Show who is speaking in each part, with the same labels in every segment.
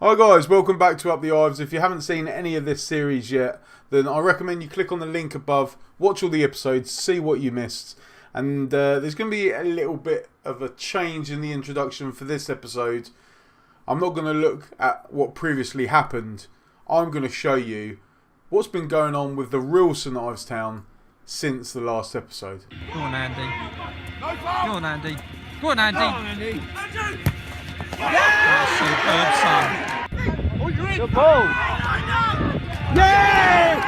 Speaker 1: Hi guys, welcome back to Up the Ives. If you haven't seen any of this series yet, then I recommend you click on the link above, watch all the episodes, see what you missed. And there's going to be a little bit of a change in the introduction for this episode. I'm not going to look at what previously happened. I'm going to show you what's been going on with the real St Ives Town since the last episode.
Speaker 2: Go on, Andy. Go on, Andy. Go on, Andy. Go on, Andy. That's superb, son.
Speaker 3: The ball! Yay!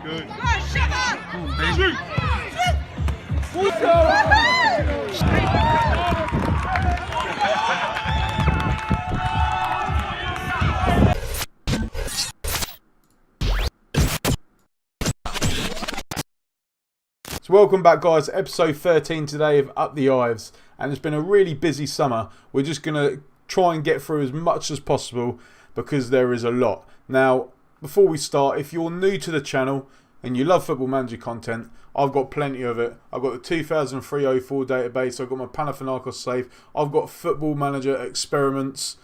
Speaker 1: Good. So welcome back guys, episode 13 today of Up the Ives, and it's been a really busy summer. We're just going to try and get through as much as possible because there is a lot. Now, before we start, if you're new to the channel and you love Football Manager content, I've got plenty of it. I've got the 2003-04 database, I've got my Panathinaikos save, I've got Football Manager experiments.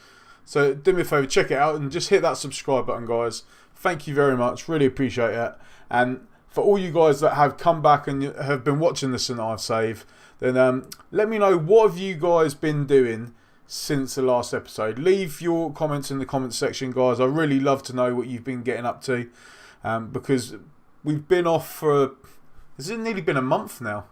Speaker 1: So do me a favour, check it out and just hit that subscribe button guys. Thank you very much, really appreciate it. And for all you guys that have come back and have been watching the St Ives save, then let me know what have you guys been doing since the last episode. Leave your comments in the comments section guys. I really love to know what you've been getting up to, because we've been off for, has it nearly been a month now?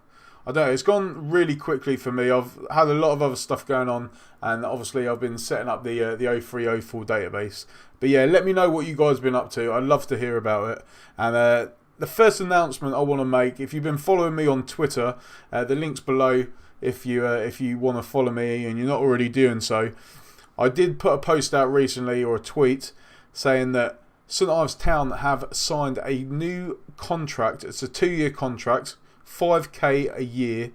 Speaker 1: I don't know, it's gone really quickly for me. I've had a lot of other stuff going on, and obviously I've been setting up the 03-04 database. But yeah, let me know what you guys have been up to. I'd love to hear about it. And the first announcement I want to make, if you've been following me on Twitter, the link's below if you want to follow me and you're not already doing so. I did put a post out recently, or a tweet, saying that St Ives Town have signed a new contract. It's a 2-year contract, 5k a year,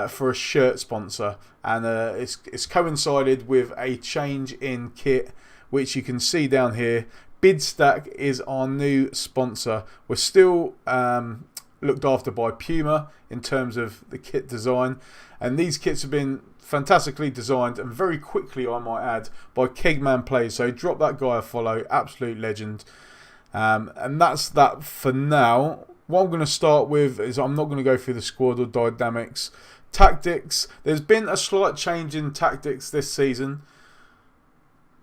Speaker 1: for a shirt sponsor, and it's coincided with a change in kit, which you can see down here. Bidstack is our new sponsor. We're still looked after by Puma in terms of the kit design, and these kits have been fantastically designed and very quickly, I might add, by Kegman Plays. So drop that guy a follow, absolute legend. And that's that for now. What I'm going to start with is I'm not going to go through the squad or dynamics. Tactics, there's been a slight change in tactics this season.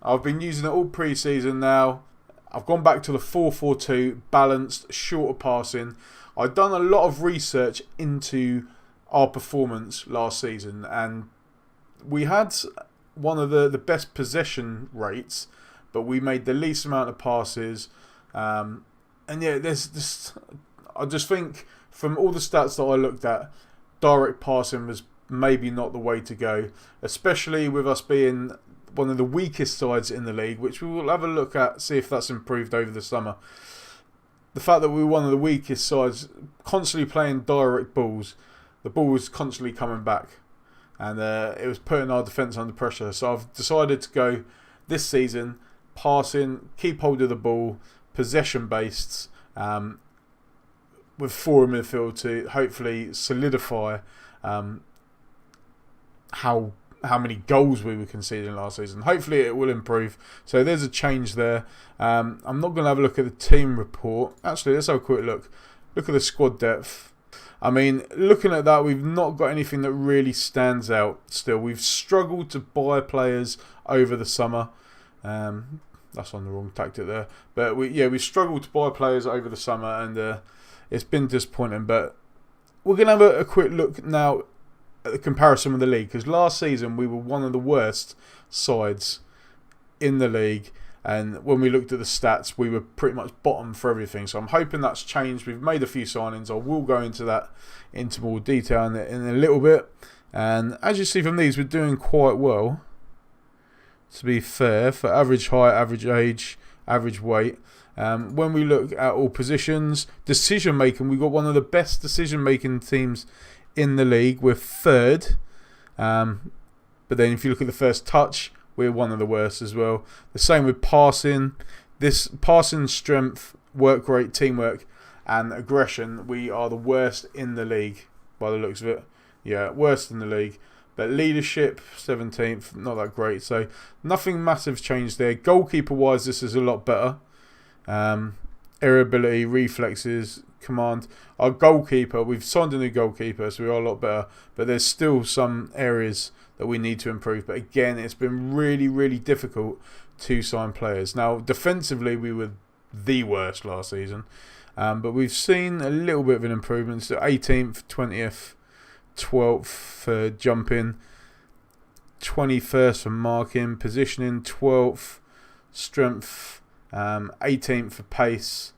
Speaker 1: I've been using it all pre-season now. I've gone back to the 4-4-2, balanced, shorter passing. I've done a lot of research into our performance last season, and we had one of the best possession rates, but we made the least amount of passes. And yeah, there's this, I just think from all the stats that I looked at, direct passing was maybe not the way to go, especially with us being one of the weakest sides in the league, which we will have a look at, see if that's improved over the summer. The fact that we were one of the weakest sides, constantly playing direct balls, the ball was constantly coming back, and it was putting our defence under pressure. So I've decided to go this season passing, keep hold of the ball, possession based, with 4 in midfield to hopefully solidify how many goals we were conceding last season. Hopefully it will improve. So there's a change there. I'm not going to have a look at the team report. Actually, let's have a quick look. Look at the squad depth. I mean, looking at that, we've not got anything that really stands out still. We've struggled to buy players over the summer. That's on the wrong tactic there. But we've struggled to buy players over the summer, and it's been disappointing. But we're going to have a quick look now at the comparison with the league, because last season we were one of the worst sides in the league, and when we looked at the stats we were pretty much bottom for everything. So I'm hoping that's changed. We've made a few signings. I will go into that into more detail in a little bit, and as you see from these, we're doing quite well, to be fair, for average height, average age, average weight. When we look at all positions, decision making, we've got one of the best decision making teams in the league. We're third, but then if you look at the first touch, we're one of the worst as well. The same with passing, this passing strength, work rate, teamwork, and aggression, we are the worst in the league by the looks of it. Yeah, worst in the league. But leadership, 17th, not that great. So nothing massive changed there. Goalkeeper-wise, this is a lot better. Area ability, reflexes, command. Our goalkeeper, we've signed a new goalkeeper, so we are a lot better. But there's still some areas that we need to improve. But again, it's been really, really difficult to sign players. Now, defensively, we were the worst last season. But we've seen a little bit of an improvement. So 18th, 20th, 12th for jumping, 21st for marking, positioning, 12th, strength, 18th for pace,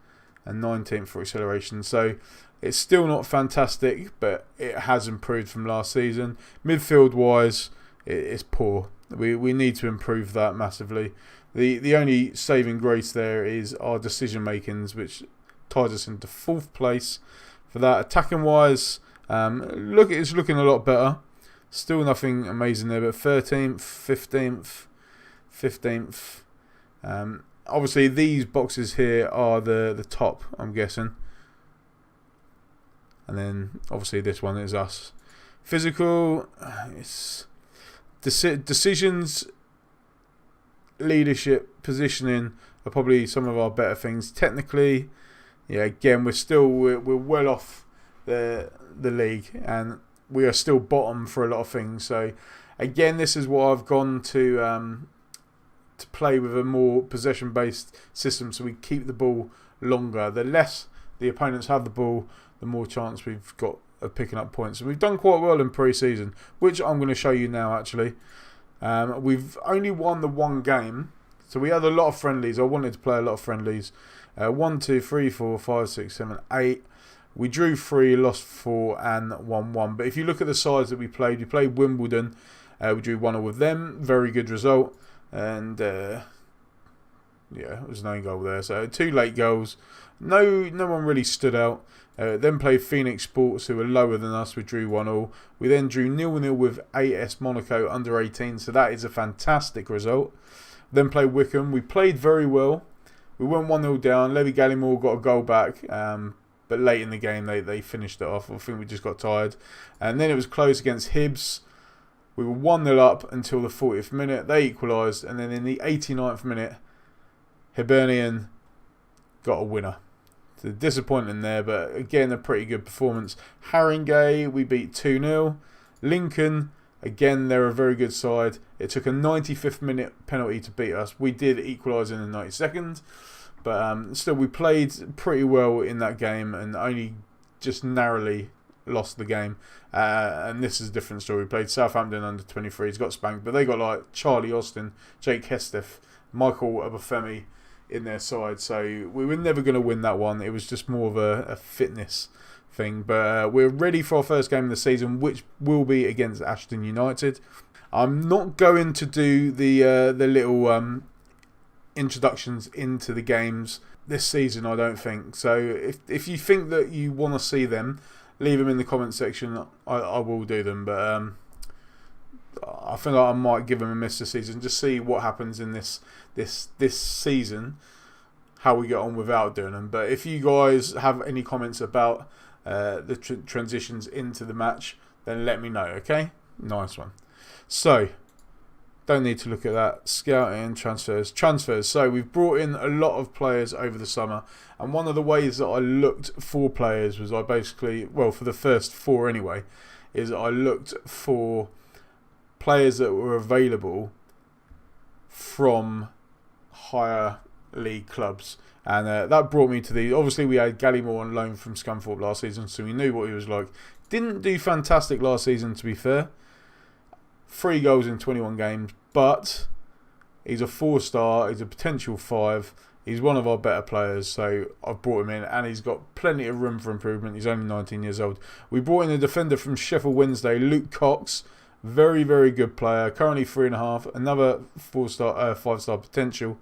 Speaker 1: and 19th for acceleration. So it's still not fantastic, but it has improved from last season. Midfield wise, it's poor. We need to improve that massively. The only saving grace there is our decision makings, which ties us into 4th place for that. Attacking wise, it's looking a lot better. Still nothing amazing there, but 13th, 15th, 15th. Obviously, these boxes here are the top, I'm guessing. And then, obviously, this one is us. Physical, it's decisions, leadership, positioning are probably some of our better things. Technically, yeah, again, we're well off the league, and we are still bottom for a lot of things. So again, this is what I've gone to play with a more possession based system, so we keep the ball longer. The less the opponents have the ball, the more chance we've got of picking up points. And we've done quite well in pre-season, which I'm going to show you now actually. We've only won the one game, so we had a lot of friendlies. I wanted to play a lot of friendlies. 1, 2, 3, 4, 5, 6, 7, 8. We drew 3, lost 4, and won 1. But if you look at the sides that we played Wimbledon. We drew 1-0 with them. Very good result. And yeah, it was no goal there. So 2 late goals. No one really stood out. Then played Phoenix Sports, who were lower than us. We drew 1-1. We then drew 0-0 with AS Monaco under 18. So that is a fantastic result. Then played Wickham. We played very well. We went 1-0 down. Levy Gallimore got a goal back. But late in the game, they finished it off. I think we just got tired. And then it was close against Hibs. We were 1-0 up until the 40th minute. They equalised. And then in the 89th minute, Hibernian got a winner. So disappointing there, but again, a pretty good performance. Haringey, we beat 2-0. Lincoln, again, they're a very good side. It took a 95th minute penalty to beat us. We did equalise in the 92nd. But still, we played pretty well in that game and only just narrowly lost the game. And this is a different story. We played Southampton under 23s, got spanked, but they got like Charlie Austin, Jake Hesteth, Michael Obafemi in their side. So we were never going to win that one. It was just more of a fitness thing. But we're ready for our first game of the season, which will be against Ashton United. I'm not going to do the little introductions into the games this season, I don't think. So if you think that you want to see them, leave them in the comment section. I will do them, but I think I might give them a miss this season. Just see what happens in this season, how we get on without doing them. But if you guys have any comments about the transitions into the match, then let me know. Okay, nice one. So don't need to look at that. Scouting, transfers. So we've brought in a lot of players over the summer, and one of the ways that I looked for players was I basically, well, for the first 4 anyway, is I looked for players that were available from higher league clubs, and that brought me to the. Obviously, we had Gallimore on loan from Scunthorpe last season, so we knew what he was like. Didn't do fantastic last season, to be fair. 3 goals in 21 games, but he's a 4-star. He's a potential 5. He's one of our better players, so I've brought him in, and he's got plenty of room for improvement. He's only 19 years old. We brought in a defender from Sheffield Wednesday, Luke Cox. Very, very good player. Currently 3.5. Another 4-star, 5-star potential.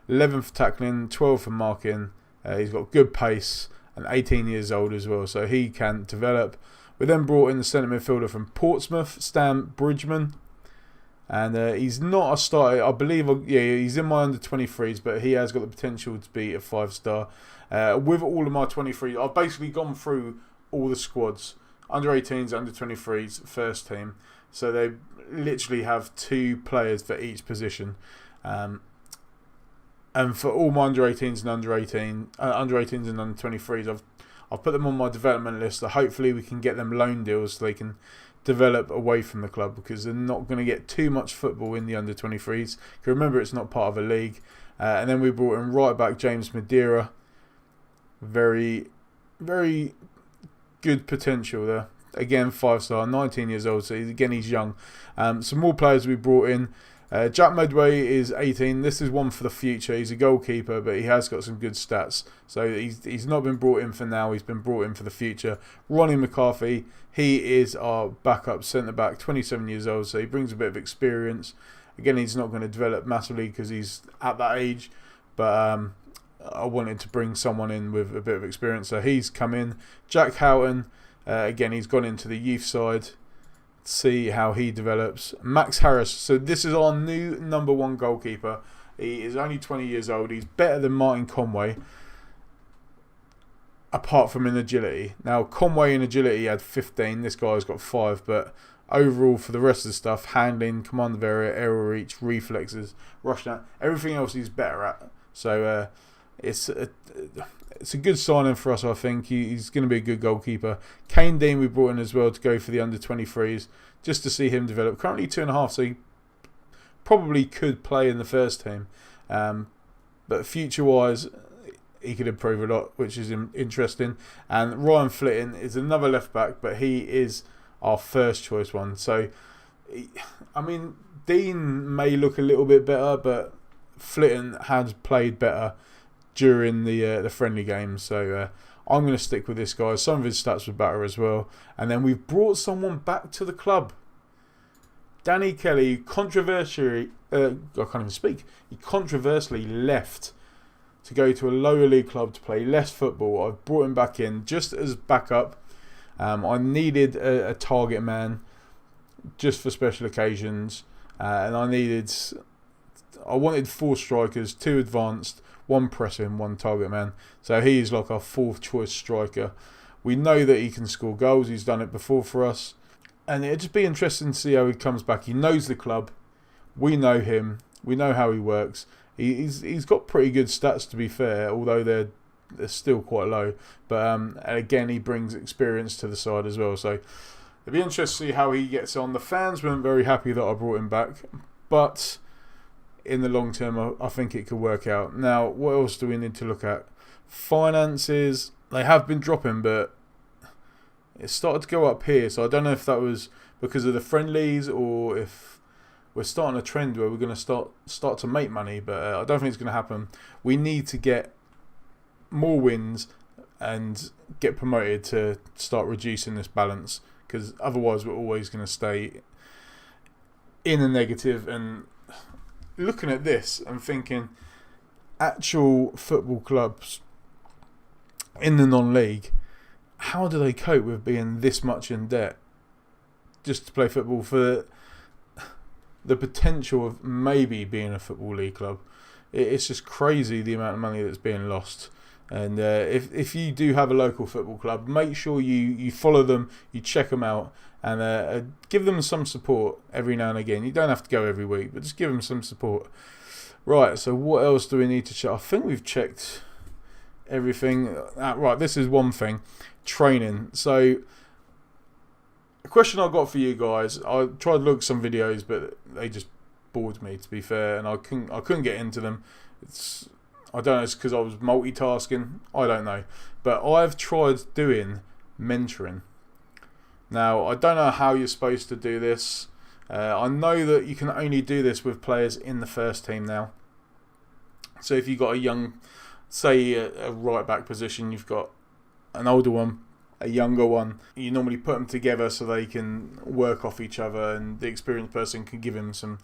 Speaker 1: 11 for tackling, 12 for marking. He's got good pace, and 18 years old as well, so he can develop. We then brought in the centre midfielder from Portsmouth, Stan Bridgman. And he's not a starter. I believe, he's in my under 23s, but he has got the potential to be a 5-star. With all of my 23s, I've basically gone through all the squads. Under 18s, under 23s, first team. So they literally have 2 players for each position. And for all my under 18s and under 18s and under 23s, I've put them on my development list. So hopefully we can get them loan deals so they can develop away from the club, because they're not going to get too much football in the under 23s. Remember, it's not part of a league. And then we brought in right back James Madeira. Very, very good potential there. Again, 5-star, 19 years old. So he's young. Some more players we brought in. Jack Medway is 18. This is one for the future. He's a goalkeeper, but he has got some good stats. So he's not been brought in for now. He's been brought in for the future. Ronnie McCarthy, he is our backup centre-back, 27 years old. So he brings a bit of experience. Again, he's not going to develop massively because he's at that age. But I wanted to bring someone in with a bit of experience. So he's come in. Jack Houghton, again, he's gone into the youth side. See how he develops. Max Harris, so this is our new number 1 goalkeeper. He is only 20 years old. He's better than Martin Conway, apart from in agility. Now, Conway in agility had 15. This guy's got 5, but overall for the rest of the stuff, handling, command of area, aerial reach, reflexes, rushing out, everything else he's better at. So it's a good signing for us, I think. He's going to be a good goalkeeper. Kane Dean we brought in as well to go for the under 23s, just to see him develop. Currently 2.5, so he probably could play in the first team. But future-wise, he could improve a lot, which is interesting. And Ryan Flitton is another left-back, but he is our first choice one. So, I mean, Dean may look a little bit better, but Flitton has played better during the friendly games, so I'm going to stick with this guy. Some of his stats were better as well. And then we've brought someone back to the club. Danny Kelly, controversially, I can't even speak. He controversially left to go to a lower league club to play less football. I've brought him back in just as backup. I needed a target man just for special occasions, and I wanted 4 strikers, 2 advanced, 1 pressing, 1 target man. So he's like our 4th choice striker. We know that he can score goals. He's done it before for us. And it'd just be interesting to see how he comes back. He knows the club. We know him. We know how he works. He's got pretty good stats, to be fair, although they're still quite low. But again, he brings experience to the side as well. So it'd be interesting to see how he gets on. The fans weren't very happy that I brought him back. But in the long term, I think it could work out. Now, what else do we need to look at? Finances, they have been dropping, but it started to go up here. So I don't know if that was because of the friendlies or if we're starting a trend where we're going to start to make money. But I don't think it's going to happen. We need to get more wins and get promoted to start reducing this balance, because otherwise we're always going to stay in a negative. And looking at this and thinking, actual football clubs in the non-league, how do they cope with being this much in debt just to play football for the potential of maybe being a football league club? It's just crazy the amount of money that's being lost. And if you do have a local football club, make sure you follow them, you check them out, and give them some support every now and again. You don't have to go every week, but just give them some support. Right, so what else do we need to check? I think we've checked everything. Right, this is one thing. Training. So, a question I got for you guys. I tried to look at some videos, but they just bored me, to be fair, and I couldn't get into them. I don't know, it's because I was multitasking. I don't know. But I've tried doing mentoring. Now, I don't know how you're supposed to do this. I know that you can only do this with players in the first team now. So if you've got a young, say a right back position, you've got an older one, a younger one, you normally put them together so they can work off each other, and the experienced person can give him some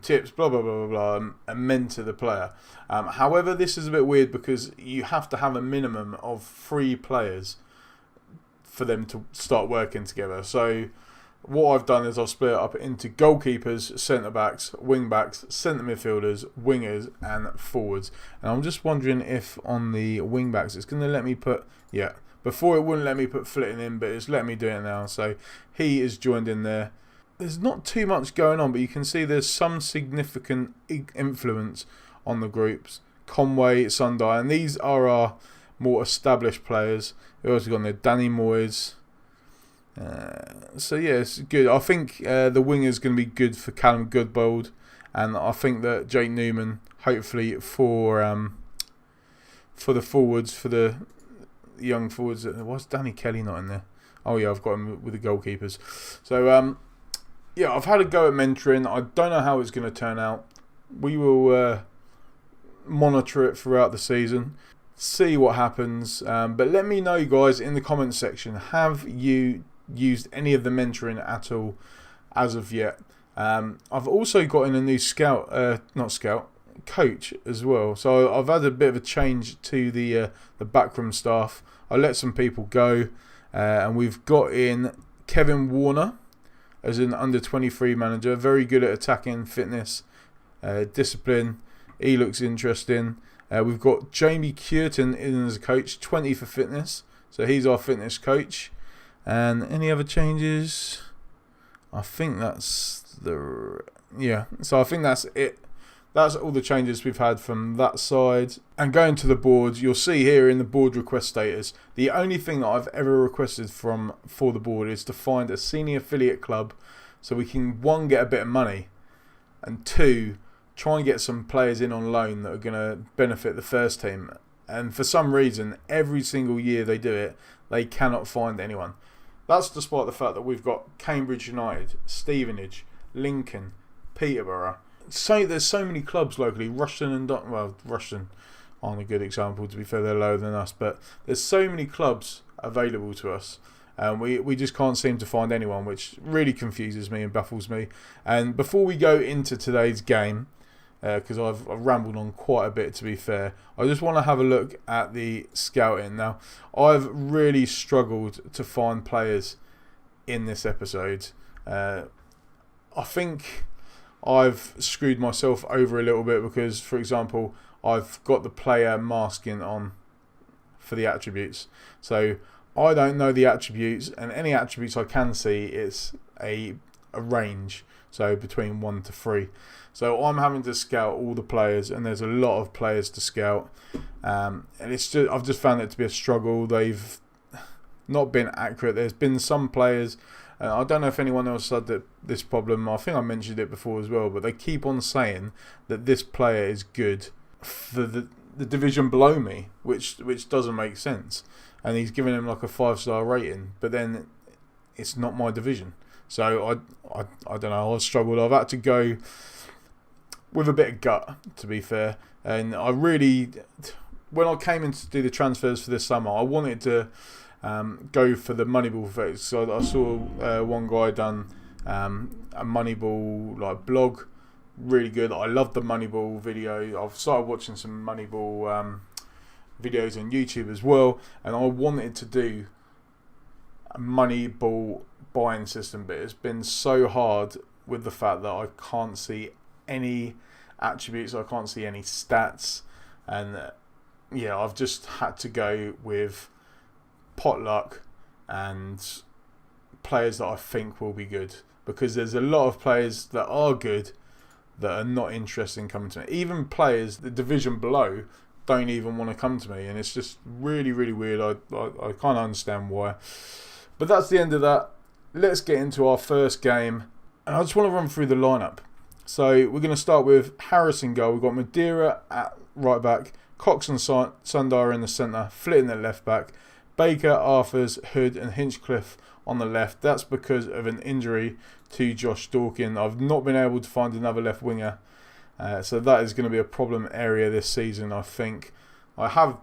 Speaker 1: tips, blah, blah, blah, blah, blah, and mentor the player. However, this is a bit weird because you have to have a minimum of 3 players for them to start working together. So what I've done is I've split it up into goalkeepers, centre-backs, wing-backs, centre midfielders, wingers and forwards. And I'm just wondering if on the wing-backs it's going to let me put... Yeah, before it wouldn't let me put Flitting in, but it's letting me do it now. So he is joined in there. There's not too much going on, but you can see there's some significant influence on the groups. Conway, Sundar, and these are our more established players. We've also got on there Danny Moyes. So yeah, it's good. I think the winger is going to be good for Callum Goodbold, and I think that Jake Newman, hopefully for the forwards, for the young forwards. Why's Danny Kelly not in there? Oh yeah, I've got him with the goalkeepers. So yeah, I've had a go at mentoring. I don't know how it's going to turn out. We will monitor it throughout the season, see what happens. But let me know, guys, in the comments section. Have you used any of the mentoring at all as of yet? I've also got in a new coach as well. So I've had a bit of a change to the backroom staff. I let some people go, and we've got in Kevin Warner as an under-23 manager. Very good at attacking, fitness, discipline. He looks interesting. We've got Jamie Curtin in as a coach, 20 for fitness. So he's our fitness coach. And any other changes? I think that's so I think that's it. That's all the changes we've had from that side. And going to the board, you'll see here in the board request status, the only thing that I've ever requested for the board is to find a senior affiliate club so we can, one, get a bit of money, and two, try and get some players in on loan that are going to benefit the first team. And for some reason, every single year they do it, they cannot find anyone. That's despite the fact that we've got Cambridge United, Stevenage, Lincoln, Peterborough. So there's so many clubs locally. Rushden and Rushden aren't a good example, to be fair, they're lower than us, but there's so many clubs available to us, and we just can't seem to find anyone, which really confuses me and baffles me. And before we go into today's game, because I've rambled on quite a bit, to be fair, I just want to have a look at the scouting. Now, I've really struggled to find players in this episode. I think I've screwed myself over a little bit because, for example, I've got the player masking on for the attributes. So I don't know the attributes, and any attributes I can see, it's a range. So between 1 to 3. So I'm having to scout all the players, and there's a lot of players to scout. And I've just found it to be a struggle. They've not been accurate. There's been some players, I don't know if anyone else had this problem. I think I mentioned it before as well, but they keep on saying that this player is good for the division below me, which doesn't make sense. And he's giving him like a 5-star rating, but then it's not my division. So I don't know. I've struggled. I've had to go with a bit of gut, to be fair. And I really, when I came in to do the transfers for this summer, I wanted to go for the Moneyball effect. So I saw one guy done a Moneyball like blog, really good. I loved the Moneyball video. I've started watching some Moneyball videos on YouTube as well, and I wanted to do a Moneyball buying system, but it's been so hard with the fact that I can't see any attributes, I can't see any stats, and yeah, I've just had to go with potluck and players that I think will be good, because there's a lot of players that are good that are not interested in coming to me. Even players the division below don't even want to come to me, and it's just really, really weird. I can't understand why. But that's the end of that. Let's get into our first game, and I just want to run through the lineup. So we're going to start with Harris in goal. We've got Madeira at right back, Cox and Sundar in the centre, Flitting at left back, Baker, Arthurs, Hood and Hinchcliffe on the left. That's because of an injury to Josh Dawkin. I've not been able to find another left winger, so that is going to be a problem area this season, I think. I have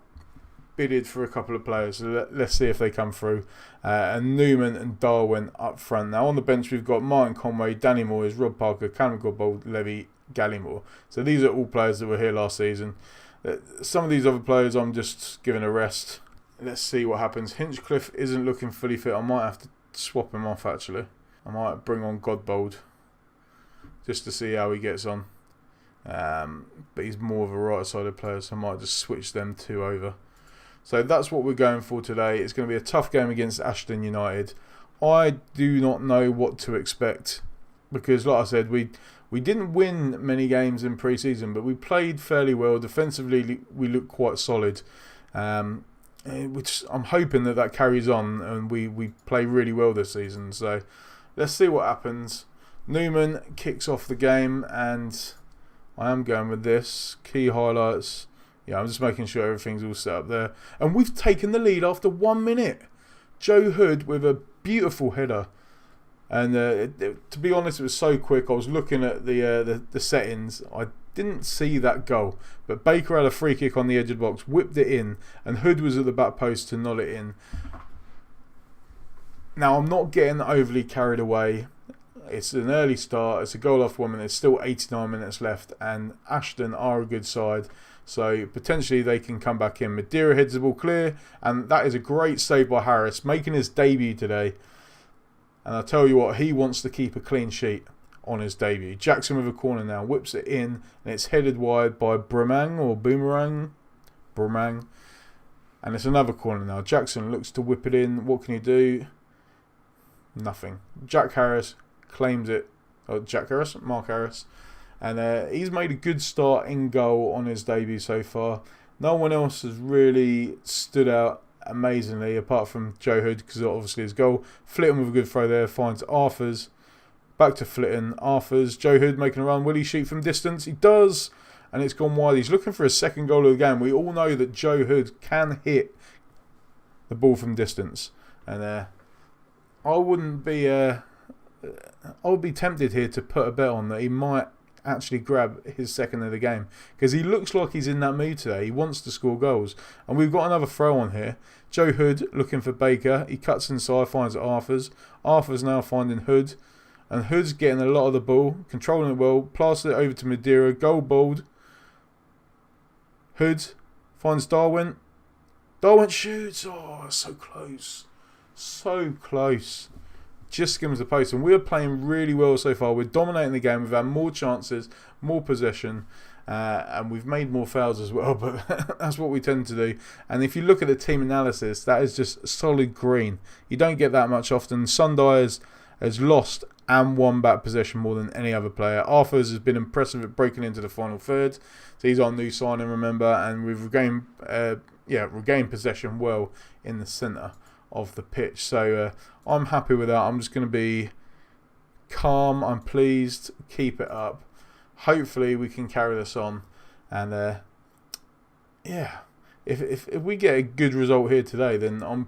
Speaker 1: bidded for a couple of players, so let's see if they come through. And Newman and Darwin up front. Now on the bench we've got Martin Conway, Danny Moyes, Rob Parker, Callum Goodbold, Levy, Gallimore. So these are all players that were here last season. Some of these other players I'm just giving a rest. Let's see what happens. Hinchcliffe isn't looking fully fit. I might have to swap him off actually. I might bring on Godbold just to see how he gets on. But he's more of a right-sided player, so I might just switch them two over. So that's what we're going for today. It's going to be a tough game against Ashton United. I do not know what to expect because, like I said, we didn't win many games in pre-season, but we played fairly well. Defensively, we looked quite solid, which I'm hoping that carries on and we play really well this season. So let's see what happens. Newman kicks off the game, and I am going with this. Key highlights. Yeah, I'm just making sure everything's all set up there. And we've taken the lead after 1 minute. Joe Hood with a beautiful header. And to be honest, it was so quick. I was looking at the settings. I didn't see that goal. But Baker had a free kick on the edge of the box, whipped it in, and Hood was at the back post to nod it in. Now, I'm not getting overly carried away. It's an early start. It's a goal off 1 minute. There's still 89 minutes left. And Ashton are a good side. So potentially they can come back in. Madeira heads the ball clear. And that is a great save by Harris, making his debut today. And I'll tell you what, he wants to keep a clean sheet on his debut. Jackson with a corner now. Whips it in. And it's headed wide by Boomerang. And it's another corner now. Jackson looks to whip it in. What can he do? Nothing. Jack Harris claims it. Mark Harris. And he's made a good start in goal on his debut so far. No one else has really stood out amazingly apart from Joe Hood, because obviously his goal. Flitton with a good throw there. Finds Arthurs. Back to Flitton. Arthurs. Joe Hood making a run. Will he shoot from distance? He does. And it's gone wide. He's looking for a second goal of the game. We all know that Joe Hood can hit the ball from distance. And I would be tempted here to put a bet on that he might actually grab his second of the game, because he looks like he's in that mood today. He wants to score goals. And we've got another throw on here. Joe Hood looking for Baker. He cuts inside, finds Arthurs. Arthurs now finding Hood. And Hood's getting a lot of the ball, controlling it well, passes it over to Madeira. Goal bowled. Hood finds Darwin. Darwin shoots. Oh, so close. So close. Just skims the post, and we're playing really well so far. We're dominating the game. We've had more chances, more possession, and we've made more fouls as well, but that's what we tend to do. And if you look at the team analysis, that is just solid green. You don't get that much often. Sunday has lost and won back possession more than any other player. Arthurs has been impressive at breaking into the final third. So he's our new signing, remember, and we've regained possession well in the centre of the pitch. So I'm happy with that. I'm just going to be calm. I'm pleased. Keep it up. Hopefully we can carry this on. And if we get a good result here today, then I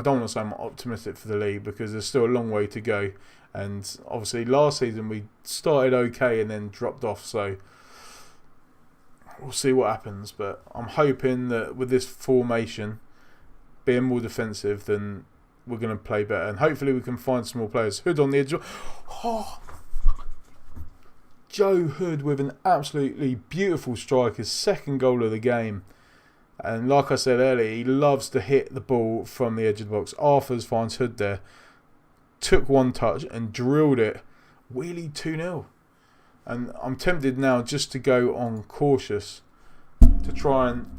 Speaker 1: don't want to say I'm optimistic for the league, because there's still a long way to go. And obviously last season we started okay and then dropped off. So we'll see what happens. But I'm hoping that with this formation, being more defensive, then we're going to play better. And hopefully we can find some more players. Hood on the edge. Joe Hood with an absolutely beautiful strike. His second goal of the game. And like I said earlier, he loves to hit the ball from the edge of the box. Arthurs finds Hood there. Took one touch and drilled it. Wheelie 2-0. And I'm tempted now just to go on cautious to try and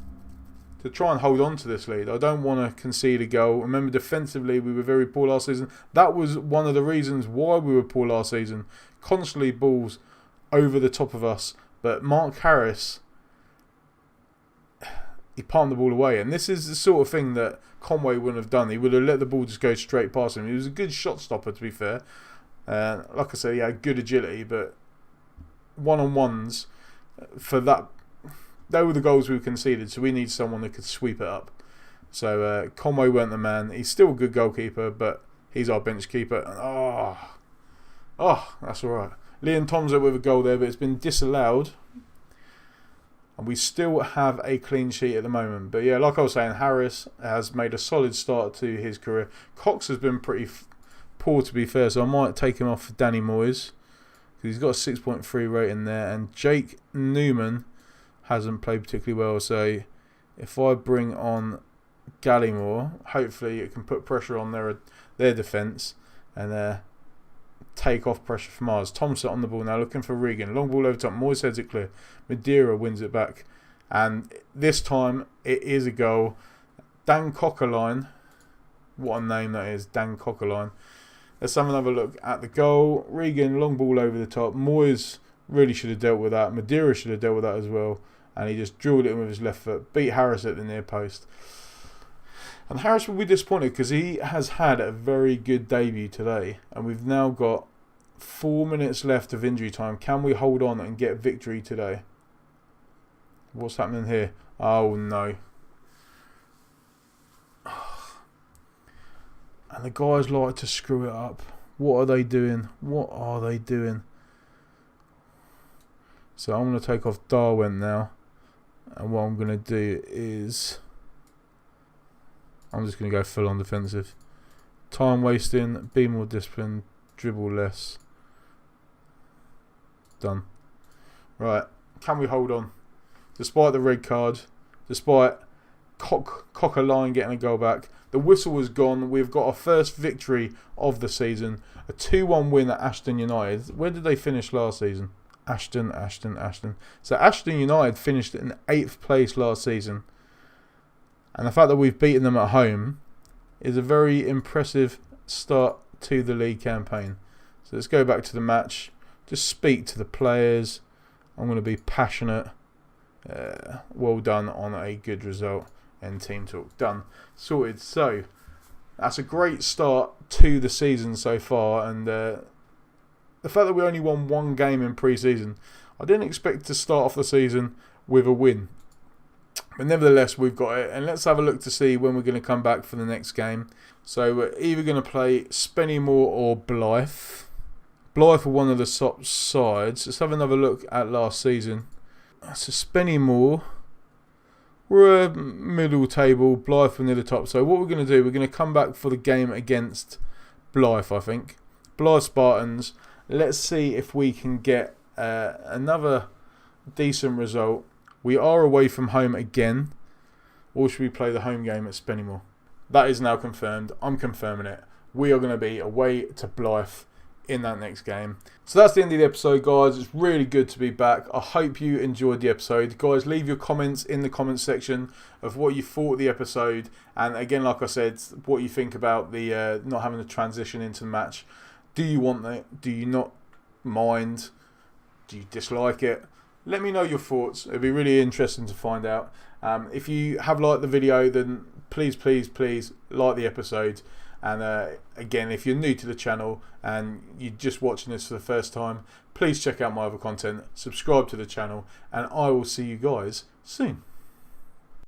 Speaker 1: hold on to this lead. I don't want to concede a goal. Remember, defensively we were very poor last season. That was one of the reasons why we were poor last season. Constantly balls over the top of us. But Mark Harris, he palmed the ball away. And this is the sort of thing that Conway wouldn't have done. He would have let the ball just go straight past him. He was a good shot stopper, to be fair. Like I said, he had good agility, but one-on-ones for that, they were the goals we conceded, so we need someone that could sweep it up. So Conway weren't the man. He's still a good goalkeeper, but he's our bench keeper. Oh, that's all right. Liam Tomza with a goal there, but it's been disallowed. And we still have a clean sheet at the moment. But yeah, like I was saying, Harris has made a solid start to his career. Cox has been pretty poor, to be fair, so I might take him off for Danny Moyes, because he's got a 6.3 rating there. And Jake Newman hasn't played particularly well, so if I bring on Gallimore, hopefully it can put pressure on their defence. and take off pressure from ours. Thompson on the ball now, looking for Regan. Long ball over top. Moyes heads it clear. Madeira wins it back. And this time, it is a goal. Dan Cockerline. What a name that is. Dan Cockerline. Let's have another look at the goal. Regan, long ball over the top. Moyes really should have dealt with that. Madeira should have dealt with that as well. And he just drilled it in with his left foot. Beat Harris at the near post. And Harris will be disappointed because he has had a very good debut today. And we've now got 4 minutes left of injury time. Can we hold on and get victory today? What's happening here? Oh no. And the guys like to screw it up. What are they doing? What are they doing? So I'm going to take off Darwin now. And what I'm going to do is... I'm just going to go full on defensive. Time wasting, be more disciplined, dribble less. Done. Right, can we hold on? Despite the red card, despite Cockerline getting a goal back, the whistle was gone. We've got our first victory of the season. A 2-1 win at Ashton United. Where did they finish last season? Ashton. So Ashton United finished in 8th place last season. And the fact that we've beaten them at home is a very impressive start to the league campaign. So let's go back to the match. Just speak to the players. I'm going to be passionate. Well done on a good result. End team talk. Done. Sorted. So that's a great start to the season so far. And the fact that we only won 1 game in pre-season, I didn't expect to start off the season with a win. But nevertheless, we've got it. And let's have a look to see when we're going to come back for the next game. So we're either going to play Spennymoor or Blythe. Blythe were one of the top sides. Let's have another look at last season. So Spennymoor were a middle table. Blythe were near the top. So what we're going to do, we're going to come back for the game against Blythe, I think. Blythe Spartans. Let's see if we can get another decent result. We are away from home again. Or should we play the home game at Spennymoor? That is now confirmed. I'm confirming it. We are going to be away to Blythe in that next game. So that's the end of the episode, guys. It's really good to be back. I hope you enjoyed the episode. Guys, leave your comments in the comments section of what you thought of the episode. And again, like I said, what you think about the not having a transition into the match. Do you want that? Do you not mind? Do you dislike it? Let me know your thoughts. It'd be really interesting to find out. If you have liked the video, then please like the episode. And again, if you're new to the channel and you're just watching this for the first time, please check out my other content, subscribe to the channel, and I will see you guys soon.